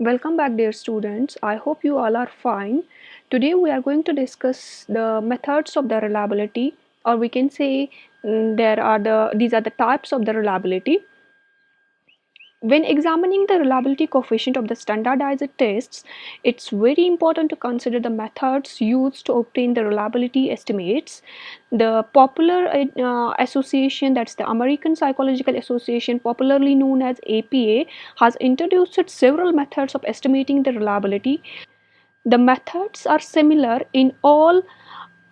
Welcome back, dear students. I hope you all are fine. Today we are going to discuss the methods of the reliability, or we can say these are the types of the reliability. When examining the reliability coefficient of the standardized tests, it's very important to consider the methods used to obtain the reliability estimates. The popular association, that's the American Psychological Association, popularly known as APA, has introduced several methods of estimating the reliability. The methods are similar in all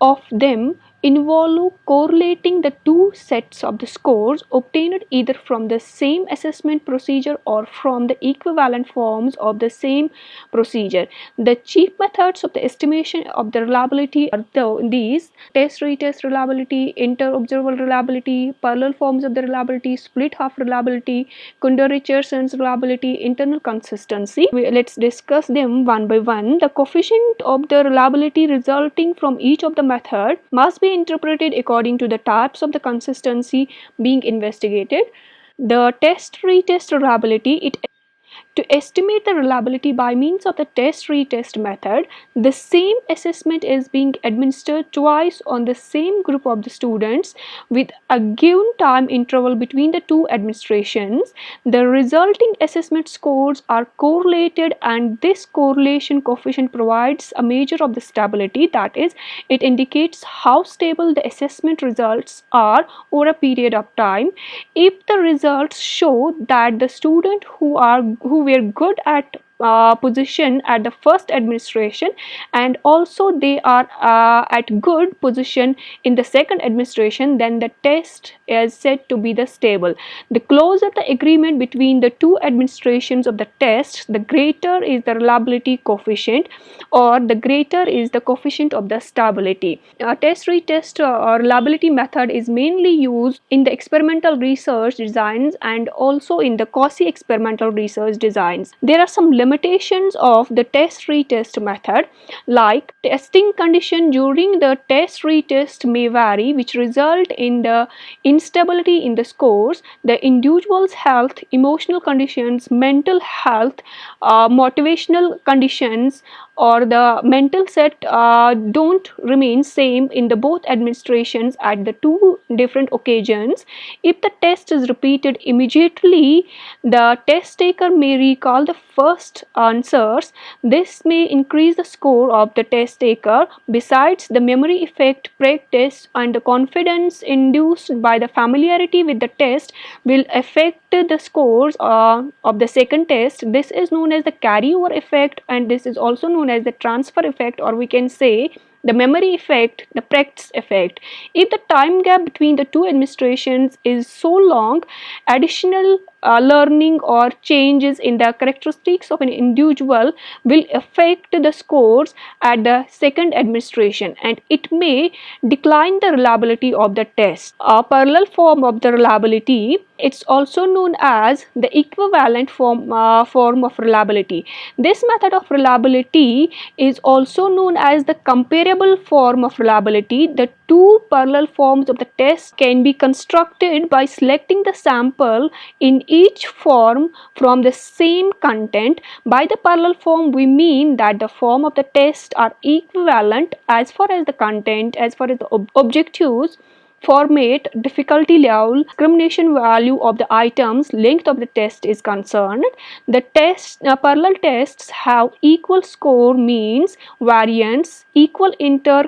of them involve correlating the two sets of the scores obtained either from the same assessment procedure or from the equivalent forms of the same procedure. The chief methods of the estimation of the reliability are these: test retest reliability, inter-observer reliability, parallel forms of the reliability, split half reliability, Kunder-Richardson's reliability, internal consistency. Let's discuss them one by one. The coefficient of the reliability resulting from each of the method must be interpreted according to the types of the consistency being investigated. The test retest reliability, to estimate the reliability by means of the test retest method, the same assessment is being administered twice on the same group of the students with a given time interval between the two administrations. The resulting assessment scores are correlated, and this correlation coefficient provides a measure of the stability, that is, it indicates how stable the assessment results are over a period of time. If the results show that the student who were good at position at the first administration, and also they are at good position in the second administration, then the test is said to be the stable. The closer the agreement between the two administrations of the test, the greater is the reliability coefficient, or the greater is the coefficient of the stability. Test retest or reliability method is mainly used in the experimental research designs and also in the quasi-experimental research designs. There are some limitations of the test retest method, like testing condition during the test retest may vary, which result in the instability in the scores. The individual's health, emotional conditions, mental health, motivational conditions, or the mental set don't remain same in the both administrations at the two different occasions. If the test is repeated immediately, the test taker may recall the first answers. This may increase the score of the test taker. Besides, the memory effect, practice, and the confidence induced by the familiarity with the test will affect the scores of the second test. This is known as the carryover effect, and this is also known as the transfer effect, or we can say the memory effect, the practice effect. If the time gap between the two administrations is so long, additional learning or changes in the characteristics of an individual will affect the scores at the second administration, and it may decline the reliability of the test. A parallel form of the reliability, it's also known as the equivalent form of reliability. This method of reliability is also known as the comparable form of reliability. The two parallel forms of the test can be constructed by selecting the sample in each form from the same content. By the parallel form, we mean that the form of the test are equivalent as far as the content, as far as the objectives, format, difficulty level, discrimination value of the items, length of the test is concerned. The parallel tests have equal score means, variance, equal inter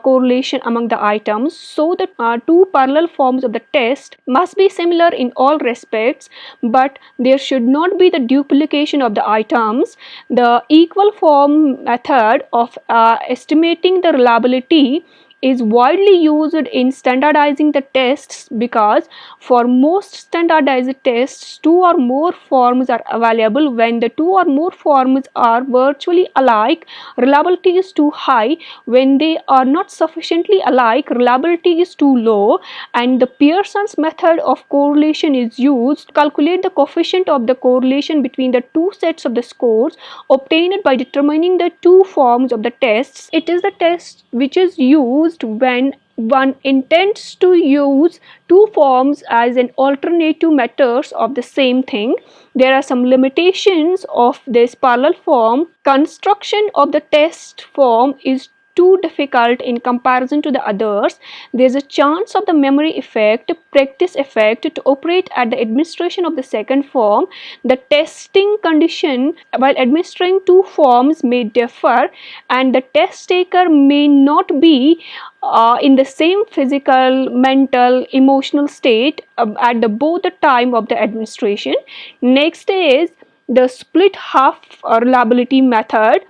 correlation among the items. So the two parallel forms of the test must be similar in all respects, but there should not be the duplication of the items. The equal form method of estimating the reliability is widely used in standardizing the tests, because for most standardized tests, two or more forms are available. When the two or more forms are virtually alike, reliability is too high. When they are not sufficiently alike, reliability is too low, and the Pearson's method of correlation is used to calculate the coefficient of the correlation between the two sets of the scores obtained by determining the two forms of the tests. It is the test which is used when one intends to use two forms as an alternative methods of the same thing. There are some limitations of this parallel form. Construction of the test form is too difficult in comparison to the others. There is a chance of the memory effect, practice effect to operate at the administration of the second form. The testing condition while administering two forms may differ, and the test taker may not be in the same physical, mental, emotional state at the both the time of the administration. Next is the split half reliability method.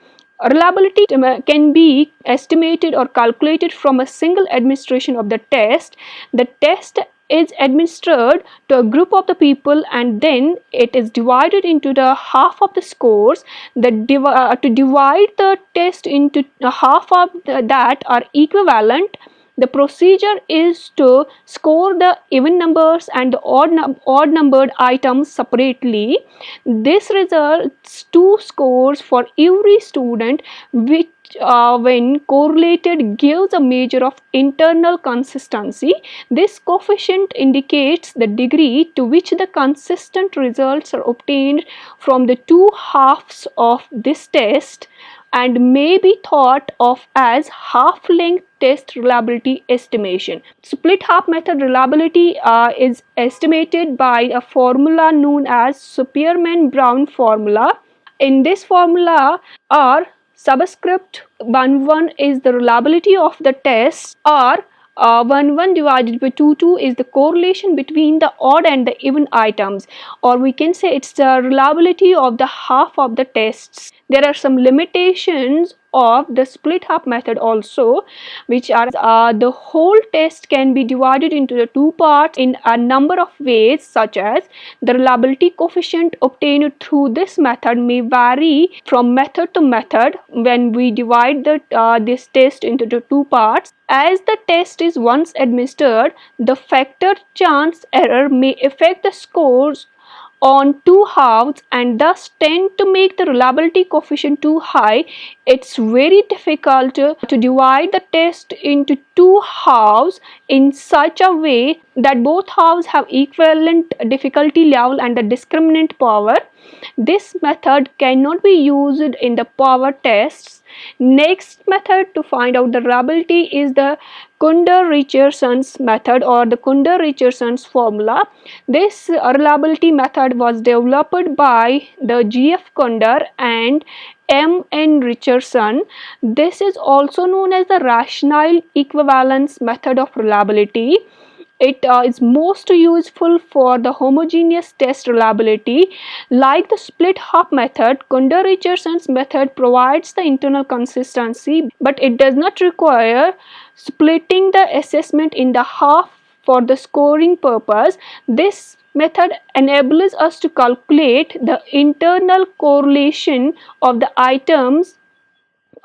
Reliability can be estimated or calculated from a single administration of the test. The test is administered to a group of the people and then it is divided into the half of the scores. To divide the test into half of that are equivalent. The procedure is to score the even numbers and the odd numbered items separately. This results two scores for every student, which when correlated gives a measure of internal consistency. This coefficient indicates the degree to which the consistent results are obtained from the two halves of this test and may be thought of as half-length test reliability estimation. Split half method reliability is estimated by a formula known as Spearman-Brown formula. In this formula, R subscript 11 is the reliability of the test, or 11 divided by 22 is the correlation between the odd and the even items, or we can say it's the reliability of the half of the tests. There are some limitations of the split half method also, which are the whole test can be divided into the two parts in a number of ways, such as the reliability coefficient obtained through this method may vary from method to method when we divide this test into the two parts. As the test is once administered, the factor chance error may affect the scores on two halves and thus tend to make the reliability coefficient too high. It's very difficult to divide the test into two halves in such a way that both halves have equivalent difficulty level and the discriminant power. This method cannot be used in the power tests. Next method to find out the reliability is the Kunder-Richardson's method or the Kunder-Richardson's formula. This reliability method was developed by the G.F. Kunder and M.N. Richardson. This is also known as the rational equivalence method of reliability. It is most useful for the homogeneous test reliability. Like the split half method, Kunder-Richardson's method provides the internal consistency, but it does not require splitting the assessment in the half for the scoring purpose. This method enables us to calculate the internal correlation of the items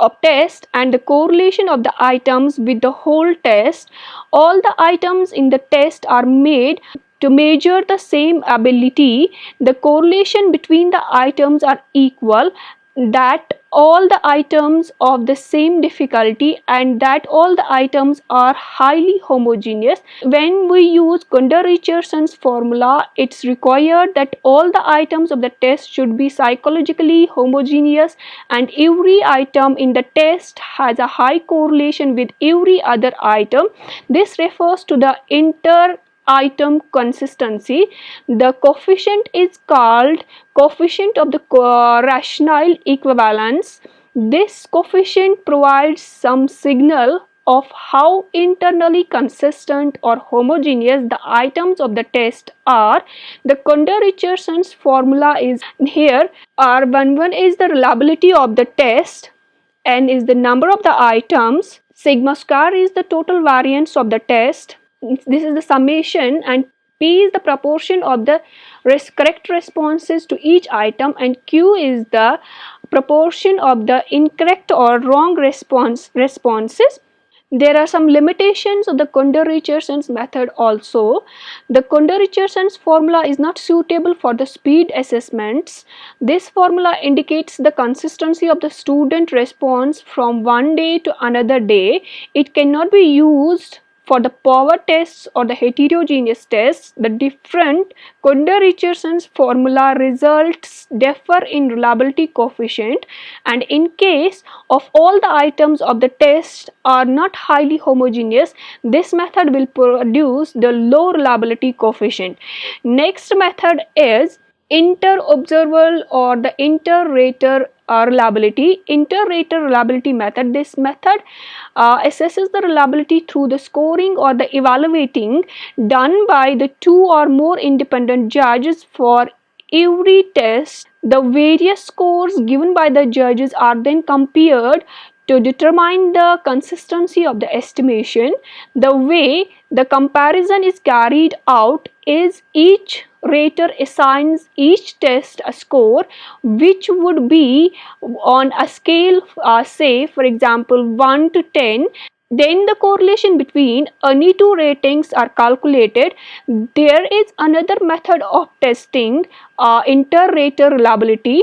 of test and the correlation of the items with the whole test. All the items in the test are made to measure the same ability. The correlation between the items are equal, that all the items of the same difficulty and that all the items are highly homogeneous. When we use Kunder-Richardson's formula, it's required that all the items of the test should be psychologically homogeneous and every item in the test has a high correlation with every other item. This refers to the item consistency. The coefficient is called coefficient of the rational equivalence. This coefficient provides some signal of how internally consistent or homogeneous the items of the test are. The Kunder-Richardson's formula is here. R11 is the reliability of the test, N is the number of the items, sigma square is the total variance of the test, this is the summation, and P is the proportion of the correct responses to each item, and Q is the proportion of the incorrect or wrong responses. There are some limitations of the Kunder-Richardson's method also. The Kunder-Richardson's formula is not suitable for the speed assessments. This formula indicates the consistency of the student response from one day to another day. It cannot be used For the power tests or the heterogeneous tests, the different Kunder-Richardson formula results differ in reliability coefficient, and in case of all the items of the test are not highly homogeneous, this method will produce the low reliability coefficient. Next method is inter-observer or the inter-rater reliability. Inter-rater reliability method. This method assesses the reliability through the scoring or the evaluating done by the two or more independent judges for every test. The various scores given by the judges are then compared to determine the consistency of the estimation. The way the comparison is carried out is each rater assigns each test a score which would be on a scale, say for example 1 to 10. Then the correlation between any two ratings are calculated. There is another method of testing inter-rater reliability.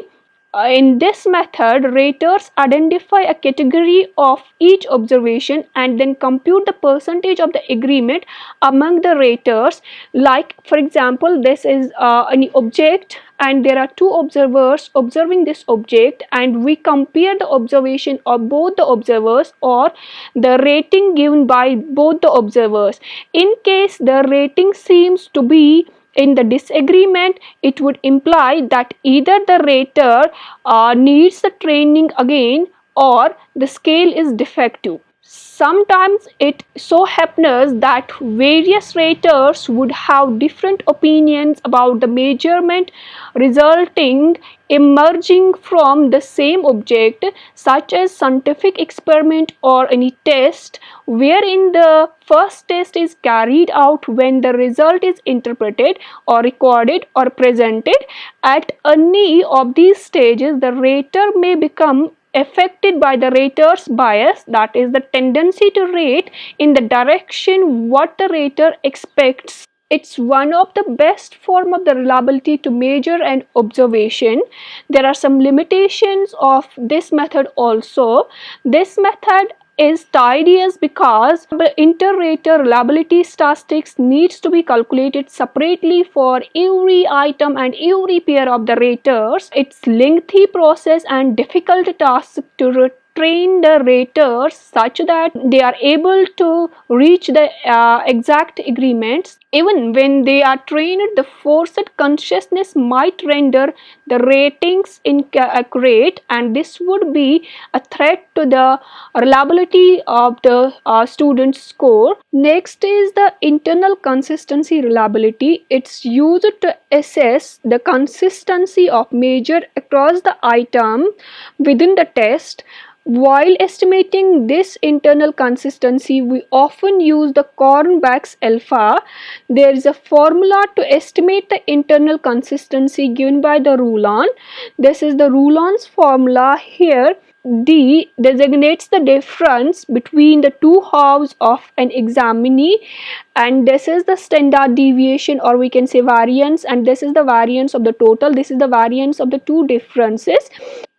In this method, raters identify a category of each observation and then compute the percentage of the agreement among the raters. Like for example, this is an object and there are two observers observing this object, and we compare the observation of both the observers or the rating given by both the observers. In case the rating seems to be in the disagreement, it would imply that either the rater needs the training again or the scale is defective. Sometimes it so happens that various raters would have different opinions about the measurement resulting emerging from the same object, such as scientific experiment or any test, wherein the first test is carried out when the result is interpreted or recorded or presented. At any of these stages, the rater may become affected by the rater's bias, that is the tendency to rate in the direction what the rater expects. It's one of the best form of the reliability to measure an observation. There are some limitations of this method also. This method is tedious because the inter-rater reliability statistics needs to be calculated separately for every item and every pair of the raters. It's lengthy process and difficult task to train the raters such that they are able to reach the exact agreements. Even when they are trained, the forced consciousness might render the ratings inaccurate, and this would be a threat to the reliability of the student's score. Next is the internal consistency reliability. It's used to assess the consistency of measure across the item within the test. While estimating this internal consistency, we often use the Cronbach's alpha. There is a formula to estimate the internal consistency given by the Rulon. This is the Rulon's formula. Here, D designates the difference between the two halves of an examinee, and this is the standard deviation, or we can say variance, and this is the variance of the total. This is the variance of the two differences.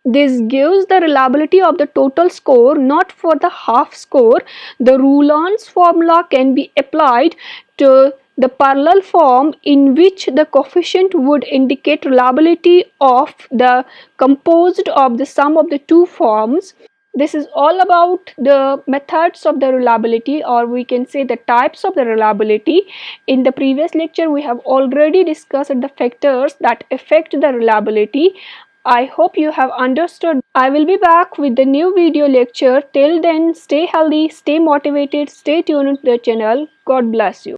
This gives the reliability of the total score, not for the half score. The Rulon's formula can be applied to the parallel form in which the coefficient would indicate reliability of the composed of the sum of the two forms. This is all about the methods of the reliability, or we can say the types of the reliability. In the previous lecture, we have already discussed the factors that affect the reliability. I hope you have understood. I will be back with the new video lecture. Till then, stay healthy, stay motivated, stay tuned to the channel. God bless you.